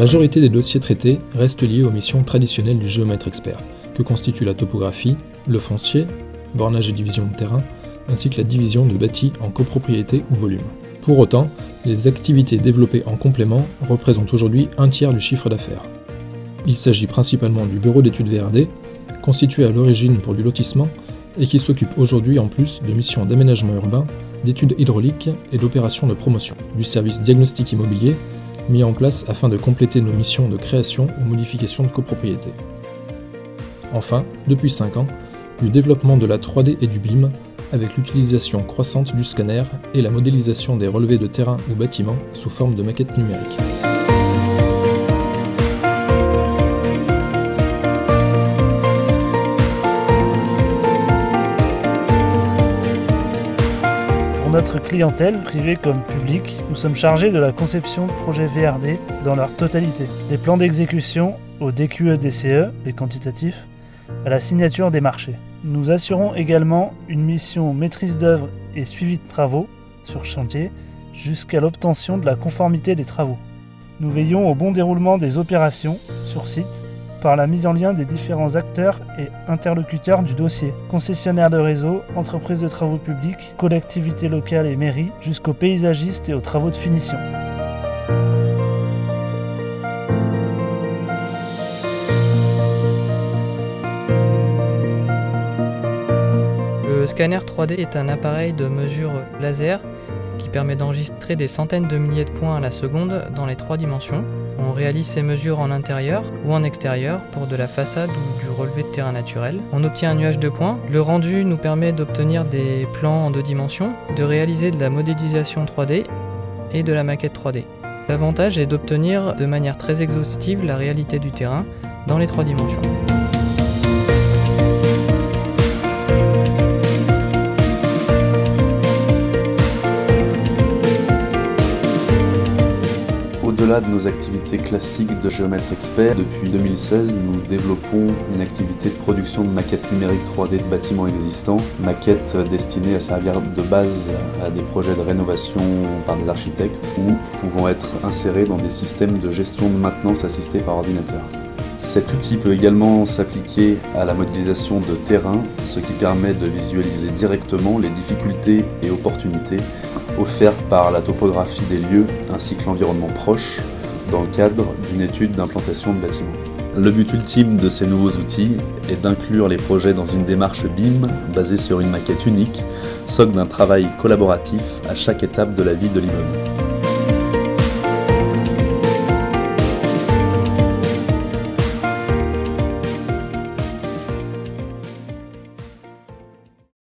majorité des dossiers traités restent liés aux missions traditionnelles du géomètre expert, que constituent la topographie, le foncier, bornage et division de terrain, ainsi que la division de bâtis en copropriété ou volume. Pour autant, les activités développées en complément représentent aujourd'hui un tiers du chiffre d'affaires. Il s'agit principalement du bureau d'études VRD, constitué à l'origine pour du lotissement et qui s'occupe aujourd'hui en plus de missions d'aménagement urbain, d'études hydrauliques et d'opérations de promotion, du service diagnostic immobilier, mis en place afin de compléter nos missions de création ou modification de copropriété. Enfin, depuis 5 ans, du développement de la 3D et du BIM, avec l'utilisation croissante du scanner et la modélisation des relevés de terrain ou bâtiments sous forme de maquettes numériques. Pour notre clientèle, privée comme publique, nous sommes chargés de la conception de projets VRD dans leur totalité, des plans d'exécution au DQE-DCE, les quantitatifs, à la signature des marchés. Nous assurons également une mission maîtrise d'œuvre et suivi de travaux sur chantier jusqu'à l'obtention de la conformité des travaux. Nous veillons au bon déroulement des opérations sur site par la mise en lien des différents acteurs et interlocuteurs du dossier, concessionnaires de réseau, entreprises de travaux publics, collectivités locales et mairies, jusqu'aux paysagistes et aux travaux de finition. Le scanner 3D est un appareil de mesure laser qui permet d'enregistrer des centaines de milliers de points à la seconde dans les 3 dimensions. On réalise ces mesures en intérieur ou en extérieur pour de la façade ou du relevé de terrain naturel. On obtient un nuage de points. Le rendu nous permet d'obtenir des plans en 2 dimensions, de réaliser de la modélisation 3D et de la maquette 3D. L'avantage est d'obtenir de manière très exhaustive la réalité du terrain dans les 3 dimensions. Au-delà de nos activités classiques de géomètre expert, depuis 2016, nous développons une activité de production de maquettes numériques 3D de bâtiments existants, maquettes destinées à servir de base à des projets de rénovation par des architectes ou pouvant être insérés dans des systèmes de gestion de maintenance assistés par ordinateur. Cet outil peut également s'appliquer à la modélisation de terrain, ce qui permet de visualiser directement les difficultés et opportunités offertes par la topographie des lieux ainsi que l'environnement proche dans le cadre d'une étude d'implantation de bâtiments. Le but ultime de ces nouveaux outils est d'inclure les projets dans une démarche BIM basée sur une maquette unique, socle d'un travail collaboratif à chaque étape de la vie de l'immeuble.